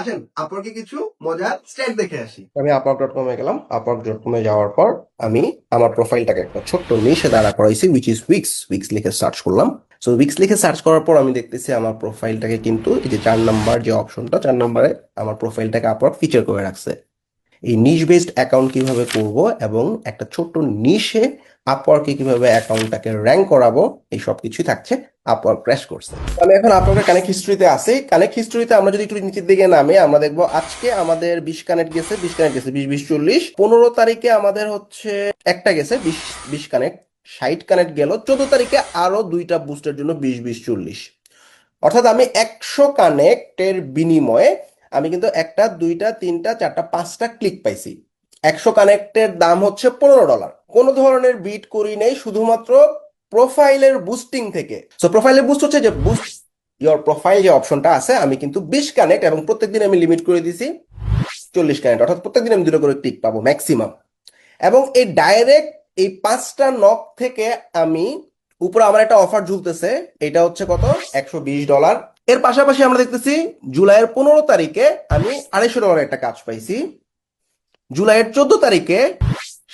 আসেন আপনাকে কিছু মজার স্ট্যাট দেখে আসি। আমি upwork.com-এ গেলাম। upwork.com-এ যাওয়ার পর আমি আমার প্রোফাইলটাকে একটা ছোট্ট নিশে দাঁড়া করাইছি, উইচ ইজ উইক্স। উইক্স লিখে সার্চ করলাম। সো উইক্স লিখে সার্চ করার পর আমি দেখতেছি আমার প্রোফাইলটাকে কিন্তু এই যে 4 নাম্বার যে অপশনটা, 4 নাম্বারে আমার প্রোফাইলটাকে আপওয়ার্ক ফিচার করে রাখছে। এই নিশ বেসড অ্যাকাউন্ট কিভাবে করব এবং একটা ছোট্ট নিশে আপওয়ার্কে কিভাবে অ্যাকাউন্টটাকে র্যাঙ্ক করাবো, এই সব কিছুই থাকছে আপওয়ার্ক ক্র্যাশ কোর্সে। আমি এখন আপওয়ার্কের কানেক্ট হিস্ট্রিতে আছি। কানেক্ট হিস্ট্রিতে আমরা যদি একটু নিচের দিকে নামে আমরা দেখবো আজকে আমাদের 20 কানেক্ট গেছে, 20, 20, 40। 15 তারিখে আমাদের হচ্ছে একটা গেছে, 20, 20 কানেক্ট। 60 কানেক্ট গেল। 14 তারিখে আরো 2টা বুস্টের জন্য 20, 20, 40। অর্থাৎ আমি 100 কানেক্টের বিনিময়ে আমি কিন্তু একটা, দুইটা, তিনটা, চারটা, 5টা ক্লিক পাইছি। 100 কানেক্টের দাম হচ্ছে $15। কোনো ধরনের বিট করি নেই, শুধুমাত্র প্রোফাইলের বুস্টিং থেকে। সো প্রোফাইলের বুস্ট হচ্ছে যে বুস্ট ইয়োর প্রোফাইল যে অপশনটা আছে, আমি কিন্তু 20 কানেক্ট এবং প্রত্যেকদিন আমি লিমিট করে দিছি 40 কানেক্ট, অর্থাৎ প্রত্যেকদিন আমি 2টা করে ক্লিক পাবো ম্যাক্সিমাম। এবং এই ডাইরেক্ট এই 5টা নক থেকে আমি উপরে আমার একটা অফার ঝুলতেছে, এটা হচ্ছে কত, $120। এর পাশাপাশি আমরা দেখতেছি জুলাইয়ের 15 তারিখে আমি $250 একটা কাজ পাইছি। জুলাইয়ের 14 তারিখে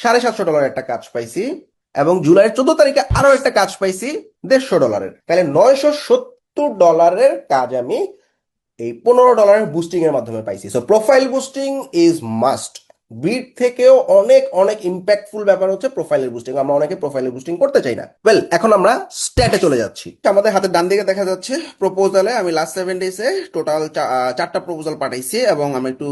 $750 একটা কাজ পাইছি। এবং জুলাইয়ের 14 তারিখে আরো একটা কাজ পাইছি $150। তাহলে $970 কাজ আমি এই $15 বুস্টিং এর মাধ্যমে পাইছি। So profile boosting is must. বিট থেকেও অনেক অনেক ইম্প্যাক্টফুল ব্যাপার হচ্ছে প্রোফাইলের বুস্টিং। আমরা অনেকে প্রোফাইলের বুস্টিং করতে চাই না। ওয়েল, এখন আমরা স্ট্যাটে চলে যাচ্ছি। আমাদের হাতের ডান দিকে দেখা যাচ্ছে প্রপোজালে আমি লাস্ট 7 ডেজে টোটাল 4টা প্রপোজাল পাঠাইছি, এবং আমি একটু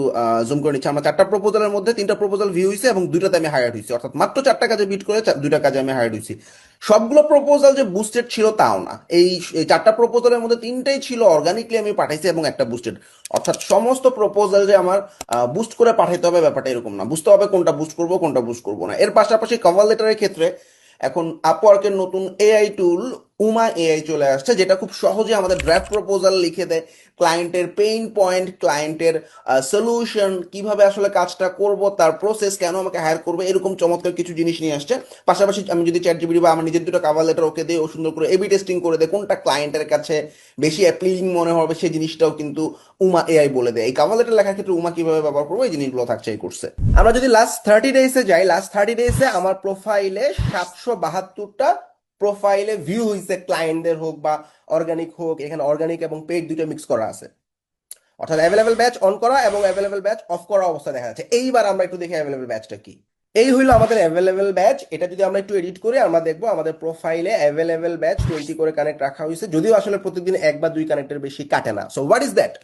জুম করে নিচ্ছি। আমার 4টা প্রপোজালের মধ্যে 3টা প্রপোজাল ভিউ হয়েছে এবং 2টাতে আমি হায়ার হয়েছি, অর্থাৎ মাত্র 4টা কাজে বিট করে 2টা কাজে আমি হায়ার হয়েছি। সবগুলো প্রপোজাল যে বুস্টেড ছিল তাও না। এই 4টা প্রপোজালের মধ্যে 3টাই ছিল অর্গানিকলি আমি পাঠাইছি এবং একটা বুস্টেড। অর্থাৎ সমস্ত প্রপোজাল যে আমার বুস্ট করে পাঠাইতে হবে ব্যাপারটা এরকম না, বুঝতে হবে কোনটা বুস্ট করবো কোনটা বুস্ট করবো না। এর পাশাপাশি কভার লেটারের ক্ষেত্রে এখন আপওয়ার্কের নতুন এআই টুল উমা এআই চলে আসছে, যেটা খুব সহজে আমাদের ড্রাফট প্রপোজাল লিখে দেয়। ক্লায়েন্টের পেইন পয়েন্ট, ক্লায়েন্টের সলিউশন, কিভাবে আসলে কাজটা করব, তার প্রসেস, কেন আমাকে হায়ার করবে, এরকম চমৎকার কিছু জিনিস নিয়ে আসছে। পাশাপাশি আমি যদি চ্যাট জিপিটি বা আমার নিজের দুটো কাভার লেটার ওকে দিয়ে ও সুন্দর করে এবি টেস্টিং করে দেয়, কোনটা ক্লায়েন্টের কাছে বেশি অ্যাপিলিং মনে হবে সেই জিনিসটাও কিন্তু উমা এআই বলে দেয়। এই কাভার লেটার লেখার ক্ষেত্রে উমা কিভাবে ব্যবহার করবো এই জিনিসগুলো থাকছে এই কোর্সে। আমরা যদি লাস্ট 30 ডেজে যাই, লাস্ট 30 ডেজে আমার প্রোফাইলে 772টা প্রোফাইলে ভিউ হয়েছে, ক্লায়েন্টদের হোক বা অর্গানিক হোক। এখানে অর্গানিক এবং পেইড দুইটা মিক্স করা আছে, অর্থাৎ অ্যাভেলেবল ব্যাচ অন করা এবং অ্যাভেলেবল ব্যাচ অফ করা অবস্থা দেখা যাচ্ছে। এইবার আমরা একটু দেখি অ্যাভেলেবল ব্যাচটা কি। এই হইলো আমাদের অ্যাভেলেবল ব্যাচ। এটা যদি আমরা একটু এডিট করি আমরা দেখবো আমাদের প্রোফাইলে অ্যাভেলেবল ব্যাচ 20 করে কানেক্ট রাখা হয়েছে, যদিও আসলে প্রতিদিন 1 বা 2 কানেক্টের বেশি কাটে না। So what is that?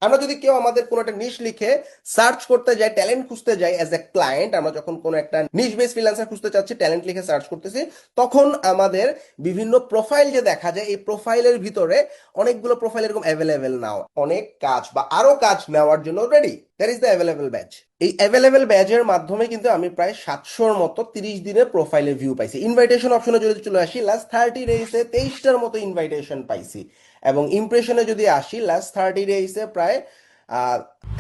আমরা যদি কেউ আমাদের কোনো একটা নিশ লিখে সার্চ করতে যাই, ট্যালেন্ট খুঁজতে যাই অ্যাজ এ ক্লায়েন্ট, আমরা যখন কোনো একটা নিশ বেস ফ্রিল্যান্সার খুঁজতে চাচ্ছি, ট্যালেন্ট লিখে সার্চ করতেছি, তখন আমাদের বিভিন্ন প্রোফাইল যে দেখা যায়, এই প্রোফাইলের ভিতরে অনেকগুলো প্রোফাইল এরকম অ্যাভেলেবেল নাও, অনেক কাজ বা আরো কাজ নেওয়ার জন্য ready. That is the available batch. এই অ্যাভেলেবেল ব্যাচের মাধ্যমে কিন্তু আমি প্রায় 700-র মতো 30 দিনে প্রোফাইলে ভিউ পাইছি। ইনভাইটেশন অপশনে যদি চলে আসি, লাস্ট 30 ডেজে 23টার মতো ইনভাইটেশন পাইছি। এবং ইমপ্রেশনে যদি আসি, লাস্ট 30 ডেজে প্রায়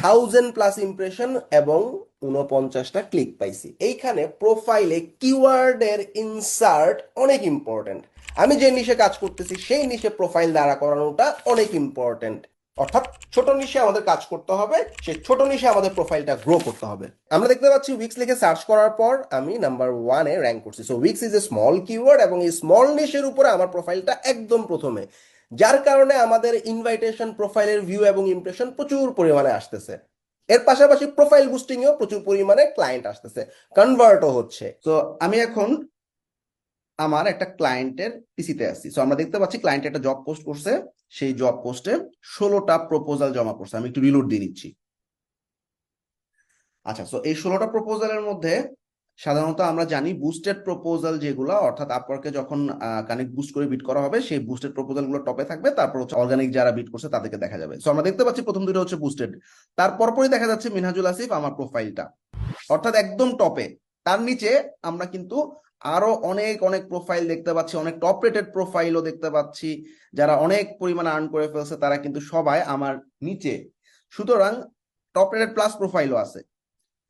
1000+ ইমপ্রেশন এবং 49টা ক্লিক পাইছি। এইখানে প্রোফাইলে কিওয়ার্ডের ইনসার্ট অনেক ইম্পর্টেন্ট। আমি যে নিশে কাজ করতেছি সেই নিশে প্রোফাইল দাঁড়া করানোটা অনেক ইম্পর্টেন্ট। অর্থাৎ ছোট নিশে আমাদের কাজ করতে হবে, সেই ছোট নিশে আমাদের প্রোফাইলটা গ্রো করতে হবে। আমরা দেখতে পাচ্ছি উইক্স লিখে সার্চ করার পর আমি নাম্বার 1-এ র্যাঙ্ক করছি। So weeks is a small keyword এবং এই স্মল নিশের উপরে আমার প্রোফাইলটা একদম প্রথমে, যার কারণে আমাদের ইনভাইটেশন, প্রোফাইলের ভিউ এবং ইমপ্রেশন প্রচুর পরিমাণে আসতেছে। এর পাশাপাশি প্রোফাইল বুস্টিং এও প্রচুর পরিমাণে ক্লায়েন্ট আসতেছে, কনভার্টও হচ্ছে। তো আমি এখন আমার একটা ক্লায়েন্টের পিসিতে আসছি। সো আমরা দেখতে পাচ্ছি ক্লায়েন্ট একটা জব পোস্ট করছে, সেই জব পোস্টে 16টা প্রপোজাল জমা করছে। আমি একটু রিলোড দিয়ে দিচ্ছি। আচ্ছা, সো এই 16টা প্রপোজালের মধ্যে সাধারণত আমরা জানি বুস্টেড প্রপোজাল যেগুলো, অর্থাৎ আপওয়ার্কে যখন কানেক্ট বুস্ট করে বিট করা হবে সেই বুস্টেড প্রপোজাল গুলো টপে থাকবে, তারপর হচ্ছে অর্গানিক যারা বিট করছে তাদেরকে দেখা যাবে। সো আমরা দেখতে পাচ্ছি প্রথম দুটো হচ্ছে বুস্টেড, তারপরই দেখা যাচ্ছে মিনহাজুল আসিফ আমার প্রোফাইলটা, অর্থাৎ একদম টপে। তার নিচে আমরা কিন্তু আরো অনেক অনেক প্রোফাইল দেখতে পাচ্ছি, অনেক টপ রেটেড প্রোফাইলও দেখতে পাচ্ছি, যারা অনেক পরিমাণে আর্ন করে ফেলছে তারা কিন্তু সবাই আমার নিচে। সুতরাং টপ রেটেড প্লাস প্রোফাইলও আছে,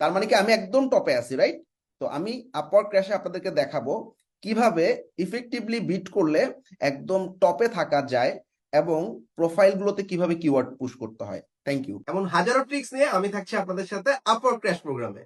তার মানে কি আমি একদম টপে আছি, রাইট? তো আমি আপওয়ার্ক ক্র্যাশে আপনাদেরকে দেখাবো কিভাবে ইফেক্টিভলি বিট করলে একদম টপে থাকা যায় এবং প্রোফাইলগুলোতে কিভাবে কিওয়ার্ড পুশ করতে হয়। Thank you. এমন হাজারো ট্রিক্স নিয়ে আমি থাকছি আপনাদের সাথে আপওয়ার্ক ক্র্যাশ প্রোগ্রামে।